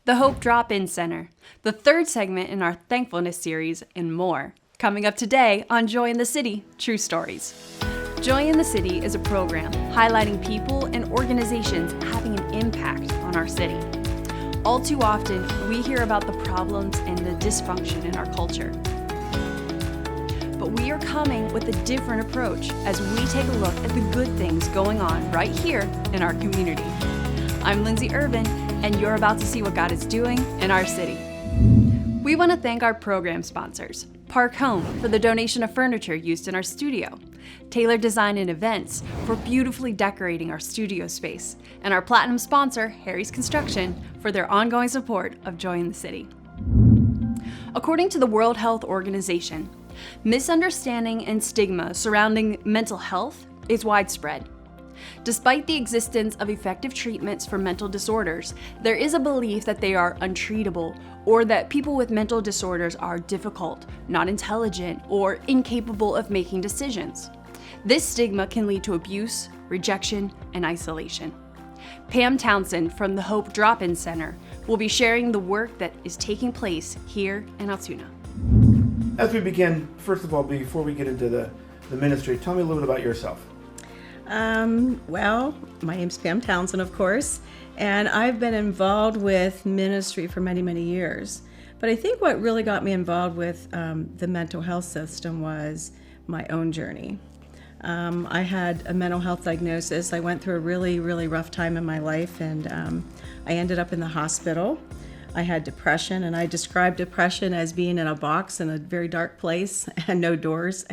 the Hope Drop-In Center, the third segment in our Thankfulness series, and more. Coming up today on Joy in the City, True Stories. Joy in the City is a program highlighting people and organizations having an impact on our city. All too often, we hear about the problems and the dysfunction in our culture. But we are coming with a different approach as we take a look at the good things going on right here in our community. I'm Lindsay Irvin, and you're about to see what God is doing in our city. We want to thank our program sponsors, Park Home for the donation of furniture used in our studio, Taylor Design and Events for beautifully decorating our studio space, and our platinum sponsor, Harry's Construction, for their ongoing support of Joy in the City. According to the World Health Organization, misunderstanding and stigma surrounding mental health is widespread. Despite the existence of effective treatments for mental disorders, there is a belief that they are untreatable or that people with mental disorders are difficult, not intelligent, or incapable of making decisions. This stigma can lead to abuse, rejection, and isolation. Pam Townsend from the Hope Drop-In Center will be sharing the work that is taking place here in Altoona. As we begin, first of all, before we get into the ministry, tell me a little bit about yourself. Well, my name's Pam Townsend, of course, and I've been involved with ministry for many, many years. But I think what really got me involved with the mental health system was my own journey. I had a mental health diagnosis. I went through a really, really rough time in my life, and I ended up in the hospital. I had depression, and I described depression as being in a box in a very dark place and no doors.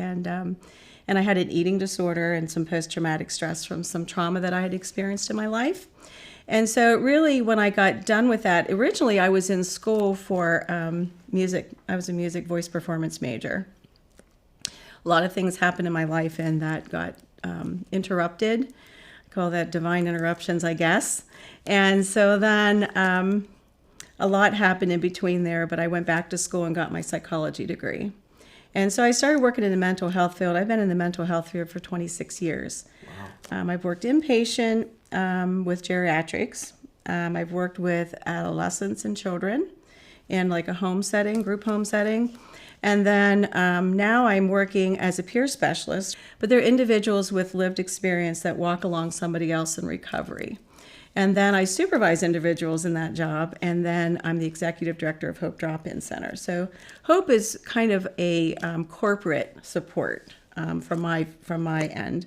And I had an eating disorder and some post-traumatic stress from some trauma that I had experienced in my life. And so really, when I got done with that, originally I was in school for music. I was a music voice performance major. A lot of things happened in my life, and that got interrupted. I call that divine interruptions, I guess. And so then a lot happened in between there, but I went back to school and got my psychology degree. And so I started working in the mental health field. I've been in the mental health field for 26 years. Wow. I've worked inpatient with geriatrics. I've worked with adolescents and children in like a home setting, group home setting. And then now I'm working as a peer specialist, but they're individuals with lived experience that walk along somebody else in recovery. And then I supervise individuals in that job, and then I'm the executive director of Hope Drop-In Center. So Hope is kind of a corporate support from my end.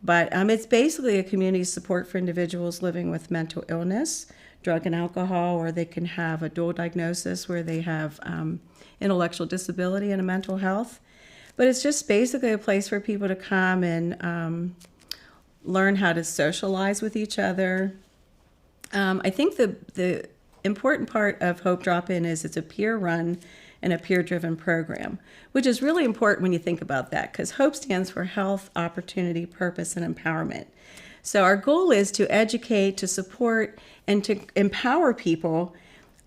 But it's basically a community support for individuals living with mental illness, drug and alcohol, or they can have a dual diagnosis where they have intellectual disability and a mental health. But it's just basically a place for people to come and learn how to socialize with each other. I think the important part of Hope Drop-In is it's a peer-run and a peer-driven program, which is really important when you think about that, because HOPE stands for Health, Opportunity, Purpose, and Empowerment. So our goal is to educate, to support, and to empower people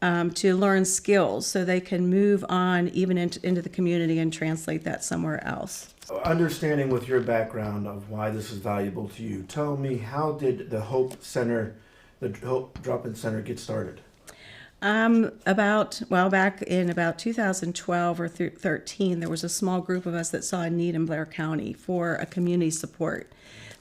to learn skills so they can move on even into the community and translate that somewhere else. Understanding with your background of why this is valuable to you, tell me, how did the Hope Drop-In Center get started? Back in about 2012 or 13, there was a small group of us that saw a need in Blair County for a community support.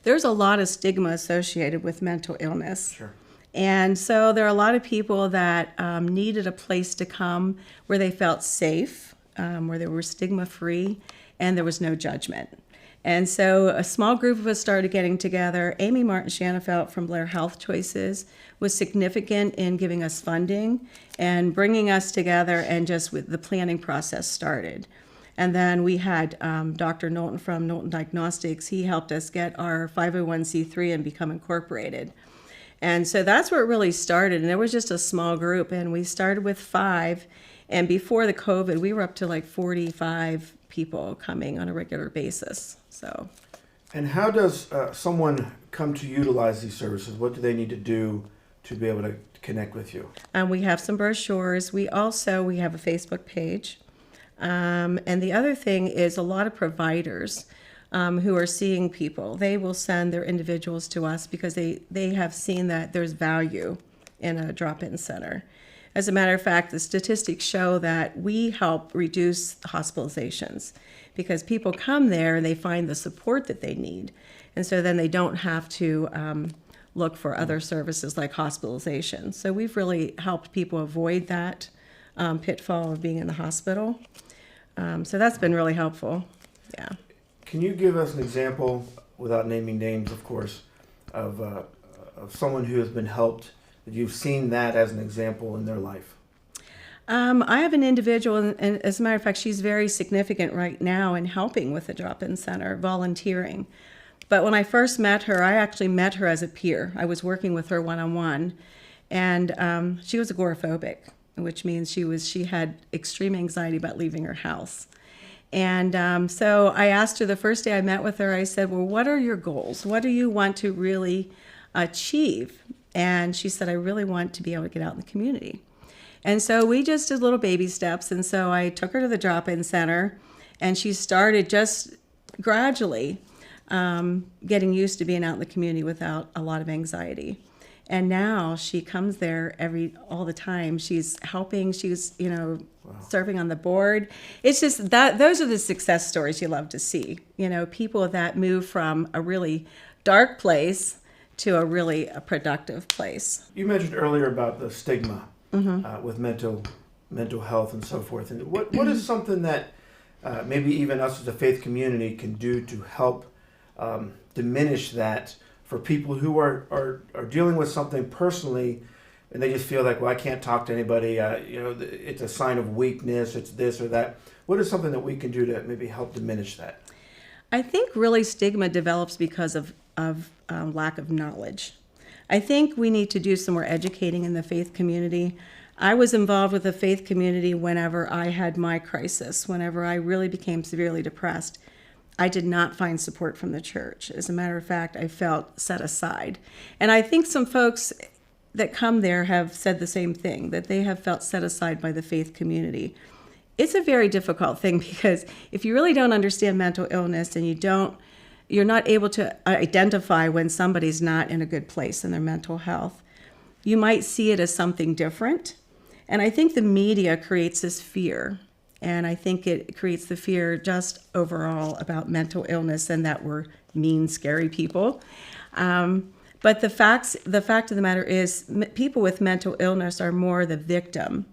There's a lot of stigma associated with mental illness. Sure. And so there are a lot of people that needed a place to come where they felt safe, where they were stigma-free, and there was no judgment. And so a small group of us started getting together. Amy Martin Shanafelt from Blair Health Choices was significant in giving us funding and bringing us together, and just with the planning process started. And then we had Dr. Knowlton from Knowlton Diagnostics. He helped us get our 501c3 and become incorporated. And so that's where it really started. And it was just a small group, and we started with 5. And before the COVID, we were up to like 45 people coming on a regular basis. So, and how does someone come to utilize these services? What do they need to do to be able to connect with you? We have some brochures. We have a Facebook page. And the other thing is a lot of providers who are seeing people, they will send their individuals to us because they have seen that there's value in a drop-in center. As a matter of fact, the statistics show that we help reduce hospitalizations because people come there and they find the support that they need. And so then they don't have to look for other services like hospitalization. So we've really helped people avoid that pitfall of being in the hospital. So that's been really helpful. Yeah. Can you give us an example, without naming names, of course, of someone who has been helped, that you've seen that as an example in their life? I have an individual, and as a matter of fact, she's very significant right now in helping with the drop-in center, volunteering. But when I first met her, I actually met her as a peer. I was working with her one-on-one, and she was agoraphobic, which means she had extreme anxiety about leaving her house. And so I asked her the first day I met with her, I said, well, what are your goals? What do you want to really achieve? And she said, I really want to be able to get out in the community. And so we just did little baby steps. And so I took her to the drop-in center, and she started just gradually getting used to being out in the community without a lot of anxiety. And now she comes there all the time. She's helping. She's, wow, serving on the board. It's just those are the success stories you love to see. People that move from a really dark place to a productive place. You mentioned earlier about the stigma with mental health and so forth. And what is something that maybe even us as a faith community can do to help diminish that for people who are dealing with something personally, and they just feel like, well, I can't talk to anybody, it's a sign of weakness, it's this or that. What is something that we can do to maybe help diminish that? I think really stigma develops because of lack of knowledge. I think we need to do some more educating in the faith community. I was involved with the faith community whenever I had my crisis, whenever I really became severely depressed. I did not find support from the church. As a matter of fact, I felt set aside. And I think some folks that come there have said the same thing, that they have felt set aside by the faith community. It's a very difficult thing because if you really don't understand mental illness and you're not able to identify when somebody's not in a good place in their mental health, you might see it as something different. And I think the media creates this fear. And I think it creates the fear just overall about mental illness and that we're mean, scary people. But the fact of the matter is people with mental illness are more the victim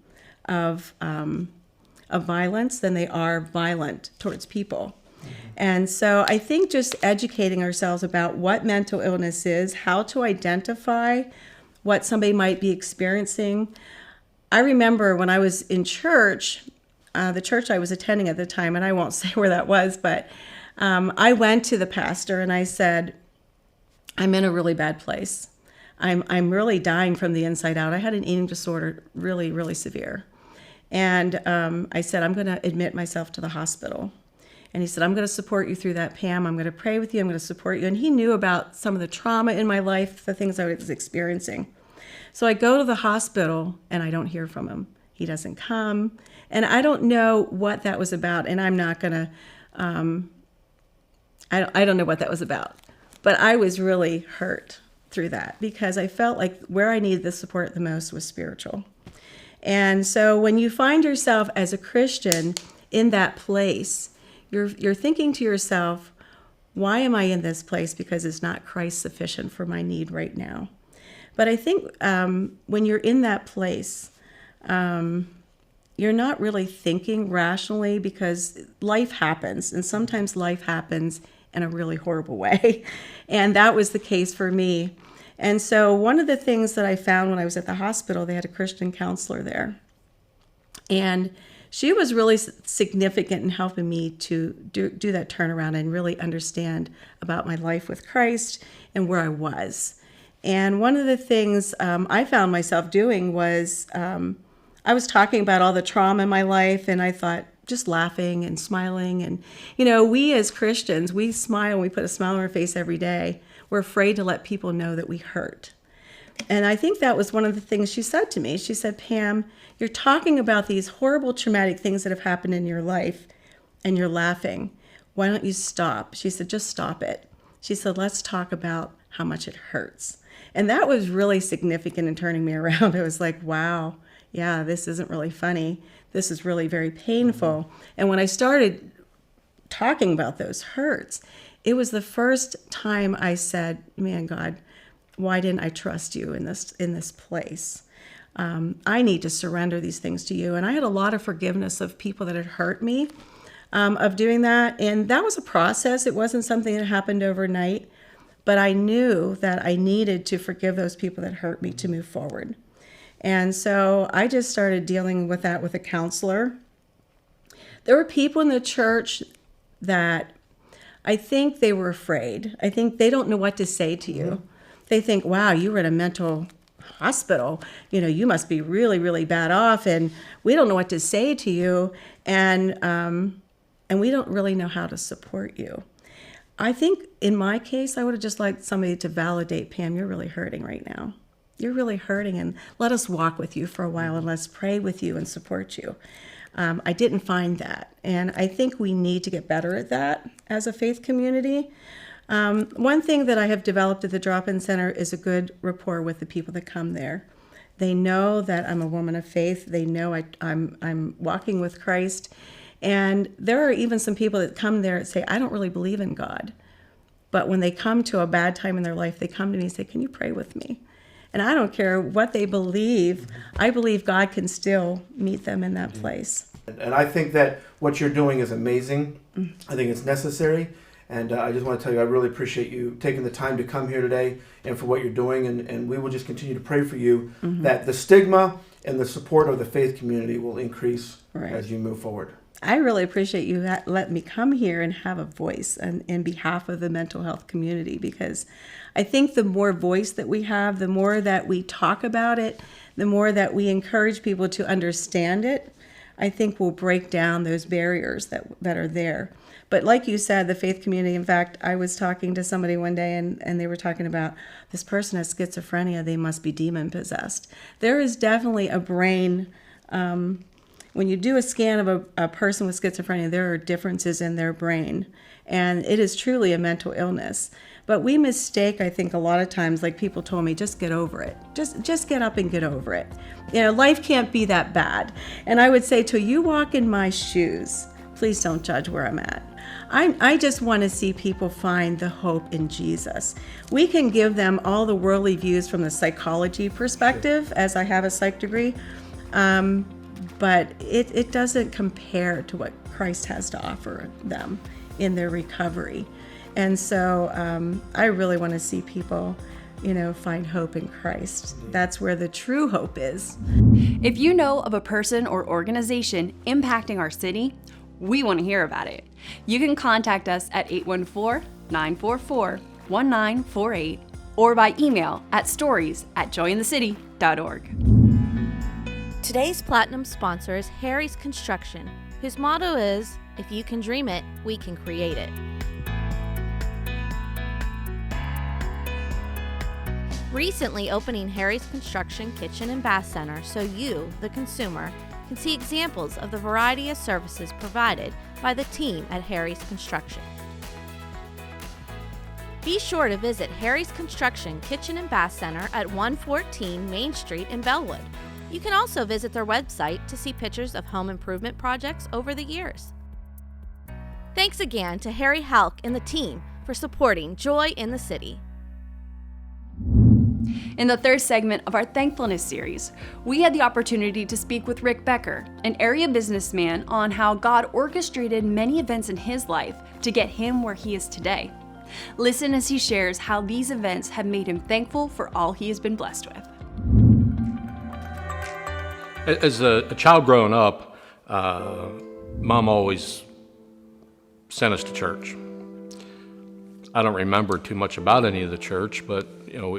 of violence than they are violent towards people. And so I think just educating ourselves about what mental illness is, how to identify what somebody might be experiencing. I remember when I was in church, the church I was attending at the time, and I won't say where that was, but I went to the pastor and I said, I'm in a really bad place. I'm really dying from the inside out. I had an eating disorder, really, really severe. And I said, I'm going to admit myself to the hospital. And he said, I'm going to support you through that, Pam. I'm going to pray with you. I'm going to support you. And he knew about some of the trauma in my life, the things I was experiencing. So I go to the hospital and I don't hear from him. He doesn't come. And I don't know what that was about. And I'm not going to, I don't know what that was about. But I was really hurt through that because I felt like where I needed the support the most was spiritual. And so when you find yourself as a Christian in that place, you're thinking to yourself, why am I in this place? Because it's not Christ sufficient for my need right now. But I think when you're in that place, you're not really thinking rationally because life happens. And sometimes life happens in a really horrible way. And that was the case for me. And so one of the things that I found when I was at the hospital, they had a Christian counselor there. And she was really significant in helping me to do that turnaround and really understand about my life with Christ and where I was. And one of the things I found myself doing was I was talking about all the trauma in my life, and I thought just laughing and smiling. And, we as Christians, we smile, we put a smile on our face every day. We're afraid to let people know that we hurt. And I think that was one of the things she said to me. She said, Pam, you're talking about these horrible traumatic things that have happened in your life and you're laughing. Why don't you stop? She said, just stop it. She said, let's talk about how much it hurts. And that was really significant in turning me around. I was like, wow, yeah, this isn't really funny. This is really very painful. And when I started talking about those hurts, it was the first time I said, man, God, why didn't I trust you in this place? I need to surrender these things to you. And I had a lot of forgiveness of people that had hurt me, of doing that. And that was a process. It wasn't something that happened overnight, but I knew that I needed to forgive those people that hurt me to move forward. And so I just started dealing with that with a counselor. There were people in the church that I think they were afraid. I think they don't know what to say to you. They think, wow, you were in a mental hospital. You must be really, really bad off, and we don't know what to say to you, and we don't really know how to support you. I think in my case, I would have just liked somebody to validate, Pam, you're really hurting right now. You're really hurting, and let us walk with you for a while, and let's pray with you and support you. I didn't find that, and I think we need to get better at that as a faith community. One thing that I have developed at the Drop-In Center is a good rapport with the people that come there. They know that I'm a woman of faith. They know I'm walking with Christ. And there are even some people that come there and say, I don't really believe in God. But when they come to a bad time in their life, they come to me and say, can you pray with me? And I don't care what they believe. I believe God can still meet them in that place. And I think that what you're doing is amazing. I think it's necessary. And I just want to tell you, I really appreciate you taking the time to come here today and for what you're doing. And we will just continue to pray for you that the stigma and the support of the faith community will increase as you move forward. I really appreciate you letting me come here and have a voice in behalf of the mental health community, because I think the more voice that we have, the more that we talk about it, the more that we encourage people to understand it, I think we'll break down those barriers that are there. But like you said, the faith community, in fact, I was talking to somebody one day and they were talking about this person has schizophrenia, they must be demon possessed. There is definitely a brain, when you do a scan of a person with schizophrenia, there are differences in their brain. And it is truly a mental illness. But we mistake, I think, a lot of times, like people told me, just get over it. Just get up and get over it. Life can't be that bad. And I would say, till you walk in my shoes, please don't judge where I'm at. I just want to see people find the hope in Jesus. We can give them all the worldly views from the psychology perspective, as I have a psych degree, but it doesn't compare to what Christ has to offer them in their recovery. And so I really want to see people, find hope in Christ. That's where the true hope is. If you know of a person or organization impacting our city, we want to hear about it. You can contact us at 814-944-1948 or by email at stories@joyinthecity.org. Today's Platinum sponsor is Harry's Construction, whose motto is, if you can dream it, we can create it. Recently opening Harry's Construction Kitchen and Bath Center so you, the consumer, can see examples of the variety of services provided by the team at Harry's Construction. Be sure to visit Harry's Construction Kitchen and Bath Center at 114 Main Street in Bellwood. You can also visit their website to see pictures of home improvement projects over the years. Thanks again to Harry Halk and the team for supporting Joy in the City. In the third segment of our Thankfulness series, we had the opportunity to speak with Rick Becker, an area businessman, on how God orchestrated many events in his life to get him where he is today. Listen as he shares how these events have made him thankful for all he has been blessed with. As a child growing up, Mom always sent us to church. I don't remember too much about any of the church, but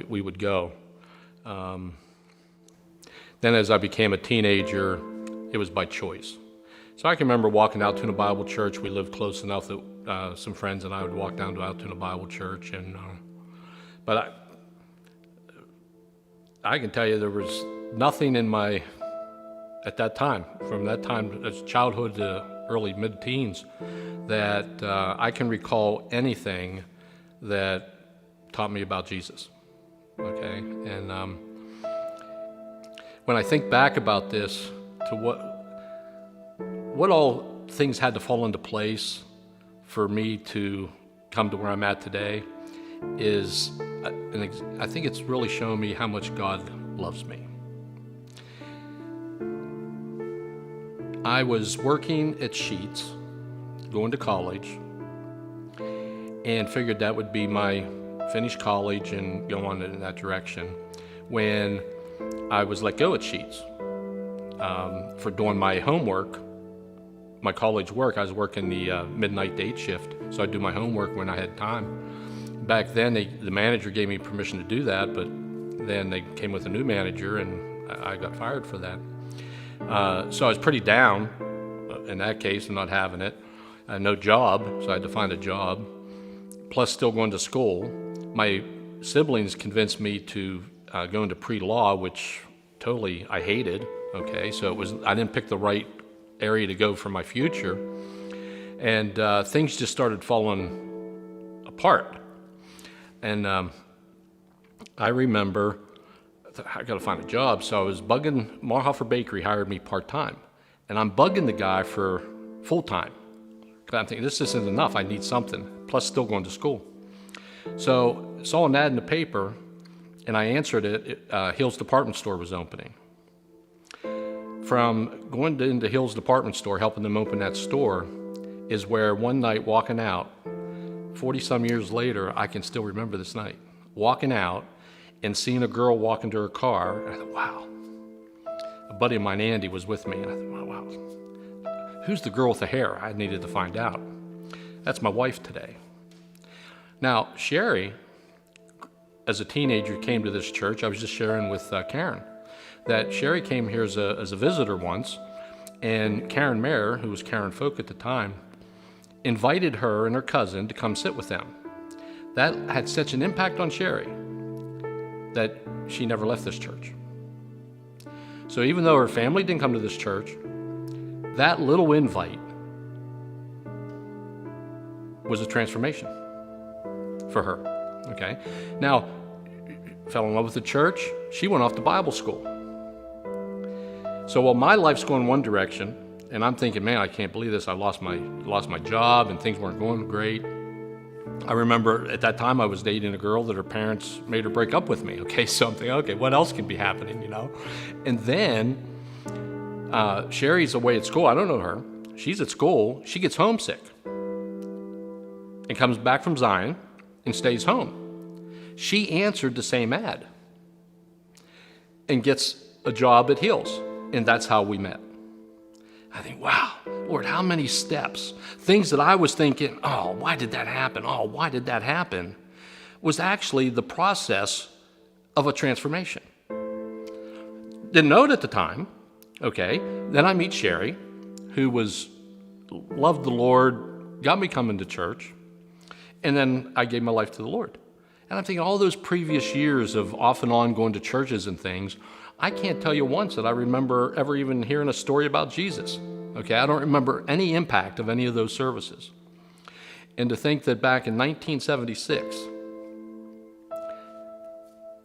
we would go. Then as I became a teenager, it was by choice. So I can remember walking out to a Bible church. We lived close enough that some friends and I would walk down out to a Bible church. But I can tell you there was nothing in at that time, from that time as childhood to early mid-teens, that I can recall anything that taught me about Jesus. Okay, and when I think back about this, to what all things had to fall into place for me to come to where I'm at today, is, I think it's really shown me how much God loves me. I was working at Sheets, going to college, and figured that would be my finish college and go on in that direction, when I was let go at Sheets for doing my homework, my college work. I was working the midnight date shift, so I'd do my homework when I had time. Back then, the manager gave me permission to do that, but then they came with a new manager, and I got fired for that. So I was pretty down in that case and not having it. I had no job, so I had to find a job, plus still going to school. My siblings convinced me to go into pre-law, which totally I hated, okay? So I didn't pick the right area to go for my future, and things just started falling apart. And I remember, I got to find a job, so I was bugging, Marhofer Bakery hired me part-time, and I'm bugging the guy for full-time. I'm thinking, this isn't enough, I need something, plus still going to school. So saw an ad in the paper, and I answered it. Hill's department store was opening. From going into Hill's department store, helping them open that store, is where one night walking out, 40-some years later, I can still remember this night, walking out and seeing a girl walk into her car. I thought, wow. A buddy of mine, Andy, was with me, and I thought, wow. Who's the girl with the hair? I needed to find out. That's my wife today. Now, Sherry, as a teenager, came to this church. I was just sharing with Karen that Sherry came here as a visitor once, and Karen Mayer, who was Karen Folk at the time, invited her and her cousin to come sit with them. That had such an impact on Sherry that she never left this church. So even though her family didn't come to this church, that little invite was a transformation for her, okay? Now, fell in love with the church. She went off to Bible school. So while my life's going one direction, and I'm thinking, man, I can't believe this. I lost my job and things weren't going great. I remember at that time I was dating a girl that her parents made her break up with me. Okay, so I'm thinking, okay, what else can be happening, you know? And then Sherry's away at school. I don't know her. She's at school. She gets homesick and comes back from Zion and stays home. She answered the same ad and gets a job at Hills, and that's how we met. I think, wow, Lord, how many steps, things that I was thinking, oh, why did that happen? Oh, why did that happen? Was actually the process of a transformation. Didn't know it at the time, okay? Then I meet Sherry, who loved the Lord, got me coming to church, and then I gave my life to the Lord. And I'm thinking all those previous years of off and on going to churches and things, I can't tell you once that I remember ever even hearing a story about Jesus. Okay, I don't remember any impact of any of those services. And to think that back in 1976,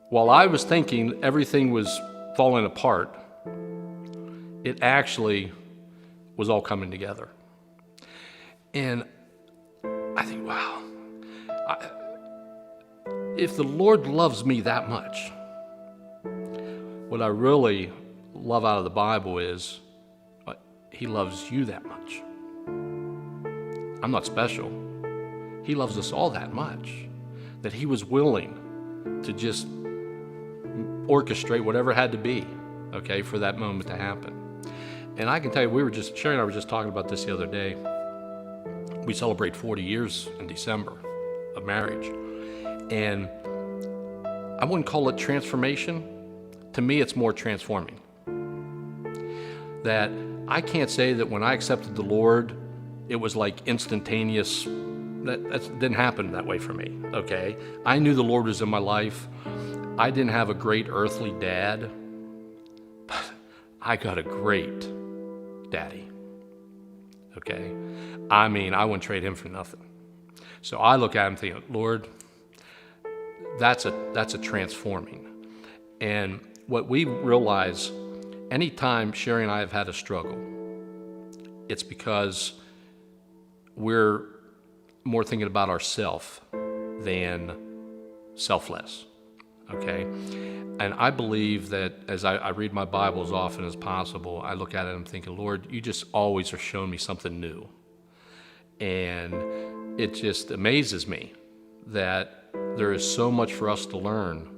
while I was thinking everything was falling apart, it actually was all coming together. And I think, wow, if the Lord loves me that much, what I really love out of the Bible is He loves you that much. I'm not special. He loves us all that much that He was willing to just orchestrate whatever had to be, okay, for that moment to happen. And I can tell you, Sherry and I were just talking about this the other day. We celebrate 40 years in December of marriage. And I wouldn't call it transformation. To me, it's more transforming. That I can't say that when I accepted the Lord, it was like instantaneous. That didn't happen that way for me, okay? I knew the Lord was in my life. I didn't have a great earthly dad, but I got a great daddy, okay? I mean, I wouldn't trade him for nothing. So I look at him thinking, Lord, that's a transforming. And what we realize anytime Sherry and I have had a struggle, it's because we're more thinking about ourselves than selfless, okay? And I believe that as I read my Bible as often as possible, I look at it and I'm thinking, Lord, you just always are showing me something new. And it just amazes me that there is so much for us to learn.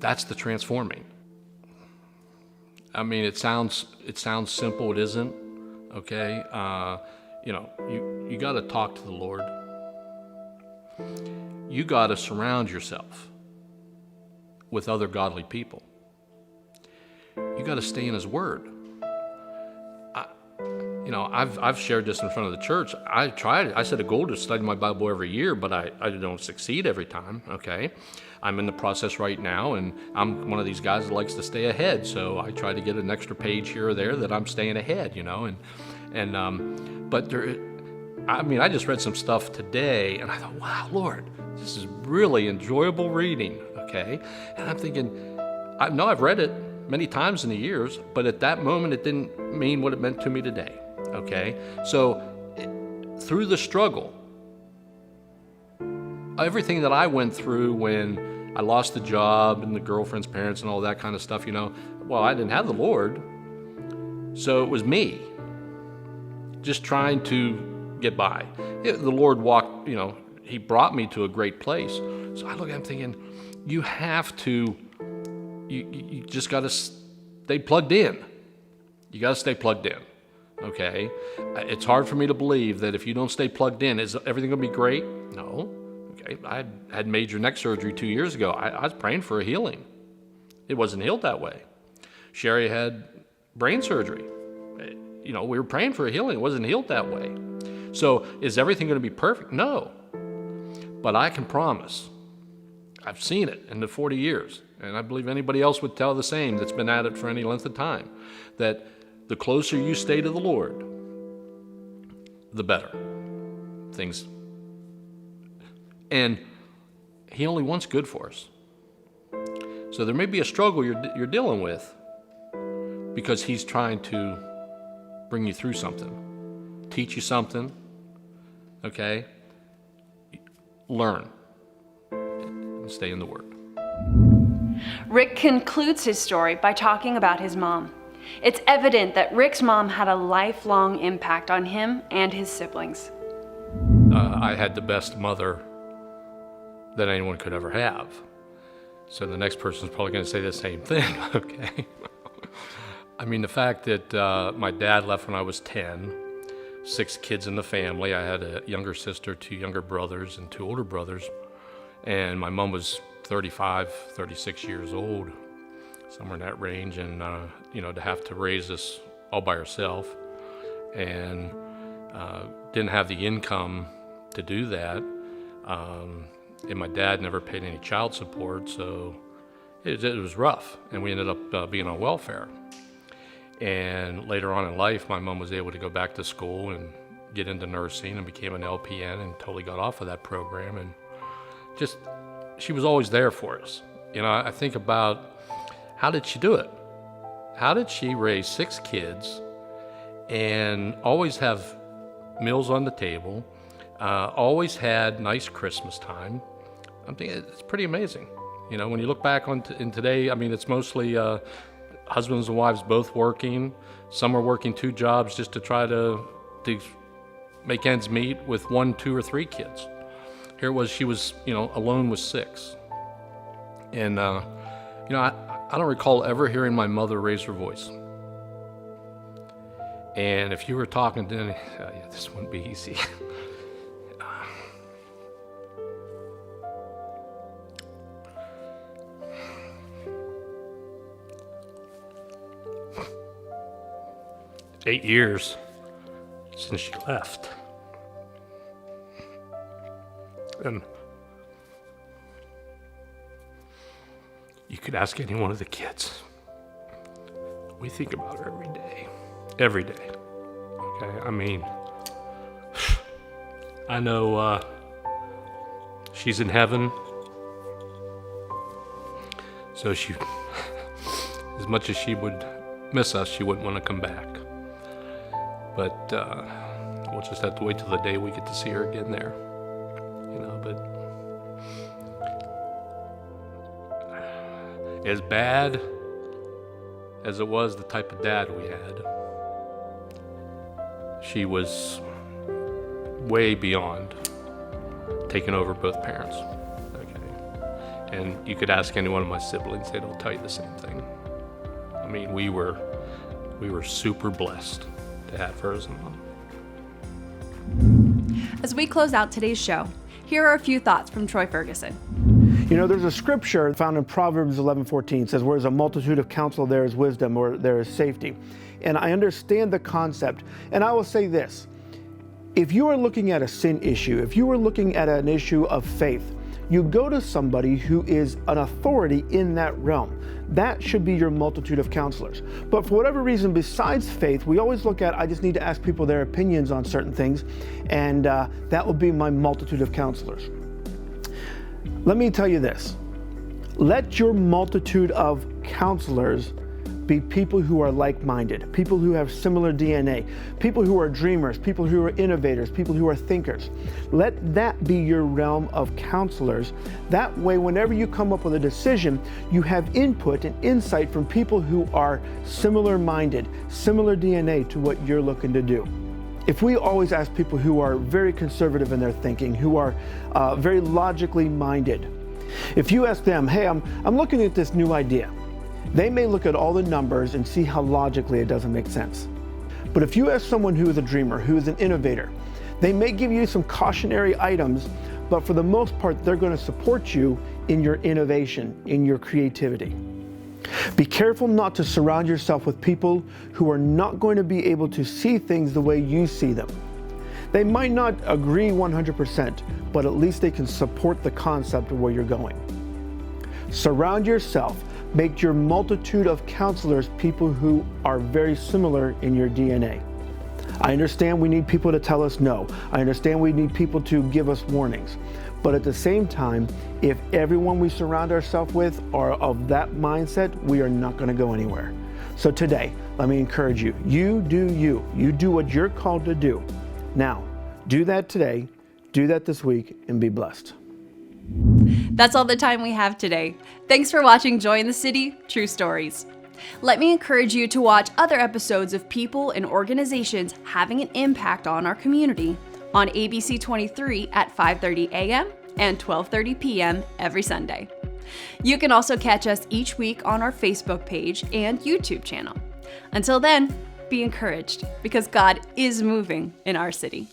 That's the transforming. I mean, it sounds simple. It isn't. Okay, you got to talk to the Lord. You got to surround yourself with other godly people. You got to stay in His Word. I've shared this in front of the church. I tried it. I set a goal to study my Bible every year, but I don't succeed every time, okay? I'm in the process right now, and I'm one of these guys that likes to stay ahead, so I try to get an extra page here or there that I'm staying ahead, but I just read some stuff today, and I thought, wow, Lord, this is really enjoyable reading, okay? And I'm thinking, I know I've read it many times in the years, but at that moment, it didn't mean what it meant to me today. Okay, so through the struggle, everything that I went through when I lost the job and the girlfriend's parents and all that kind of stuff, well, I didn't have the Lord, so it was me just trying to get by. The Lord walked, He brought me to a great place. So I look at Him thinking, you have to, you just got to stay plugged in. You got to stay plugged in. Okay, it's hard for me to believe that if you don't stay plugged in, is everything going to be great? No. Okay, I had major neck surgery 2 years ago. I was praying for a healing. It wasn't healed that way. Sherry had brain surgery. We were praying for a healing. It wasn't healed that way. So is everything going to be perfect? No. But I can promise, I've seen it in the 40 years, and I believe anybody else would tell the same that's been at it for any length of time, that the closer you stay to the Lord, the better things. And He only wants good for us. So there may be a struggle you're dealing with because He's trying to bring you through something, teach you something, okay? Learn and stay in the Word. Rick concludes his story by talking about his mom. It's evident that Rick's mom had a lifelong impact on him and his siblings. I had the best mother that anyone could ever have. So the next person's probably going to say the same thing, okay? I mean, the fact that my dad left when I was 10, 6 kids in the family. I had a younger sister, 2 younger brothers, and 2 older brothers. And my mom was 35, 36 years old, somewhere in that range, and to have to raise us all by herself, and didn't have the income to do that, and my dad never paid any child support, so it was rough, and we ended up being on welfare. And later on in life, my mom was able to go back to school and get into nursing and became an LPN and totally got off of that program, and just she was always there for us. I think about, how did she do it? How did she raise 6 kids and always have meals on the table, always had nice Christmas time? I'm thinking it's pretty amazing. When you look back in today, I mean, it's mostly husbands and wives both working. Some are working 2 jobs just to try to make ends meet with 1, 2, or 3 kids. Here it was, she was, alone with 6. And, I don't recall ever hearing my mother raise her voice. And if you were talking to me, this wouldn't be easy. Eight years since she left. And you could ask any one of the kids. We think about her every day. Every day. Okay? I mean, I know she's in heaven. So she as much as she would miss us, she wouldn't want to come back. But we'll just have to wait till the day we get to see her again there. But as bad as it was the type of dad we had, she was way beyond taking over both parents. Okay, and you could ask any one of my siblings; they'd all tell you the same thing. I mean, we were super blessed to have her as a mom. As we close out today's show, here are a few thoughts from Troy Ferguson. There's a scripture found in Proverbs 11:14. It says, where there's a multitude of counsel, there is wisdom, or there is safety. And I understand the concept. And I will say this, if you are looking at a sin issue, if you are looking at an issue of faith, you go to somebody who is an authority in that realm. That should be your multitude of counselors. But for whatever reason, besides faith, we always look at, I just need to ask people their opinions on certain things, and that will be my multitude of counselors. Let me tell you this. Let your multitude of counselors be people who are like-minded, people who have similar DNA, people who are dreamers, people who are innovators, people who are thinkers. Let that be your realm of counselors. That way, whenever you come up with a decision, you have input and insight from people who are similar-minded, similar DNA to what you're looking to do. If we always ask people who are very conservative in their thinking, who are very logically minded, if you ask them, hey, I'm looking at this new idea, they may look at all the numbers and see how logically it doesn't make sense. But if you ask someone who is a dreamer, who is an innovator, they may give you some cautionary items, but for the most part, they're going to support you in your innovation, in your creativity. Be careful not to surround yourself with people who are not going to be able to see things the way you see them. They might not agree 100%, but at least they can support the concept of where you're going. Surround yourself. Make your multitude of counselors people who are very similar in your DNA. I understand we need people to tell us no. I understand we need people to give us warnings. But at the same time, if everyone we surround ourselves with are of that mindset, we are not going to go anywhere. So today, let me encourage you. You do you. You do what you're called to do. Now, do that today, do that this week, and be blessed. That's all the time we have today. Thanks for watching Joy in the City, True Stories. Let me encourage you to watch other episodes of people and organizations having an impact on our community on ABC 23 at 5:30 a.m. and 12:30 p.m. every Sunday. You can also catch us each week on our Facebook page and YouTube channel. Until then, be encouraged because God is moving in our city.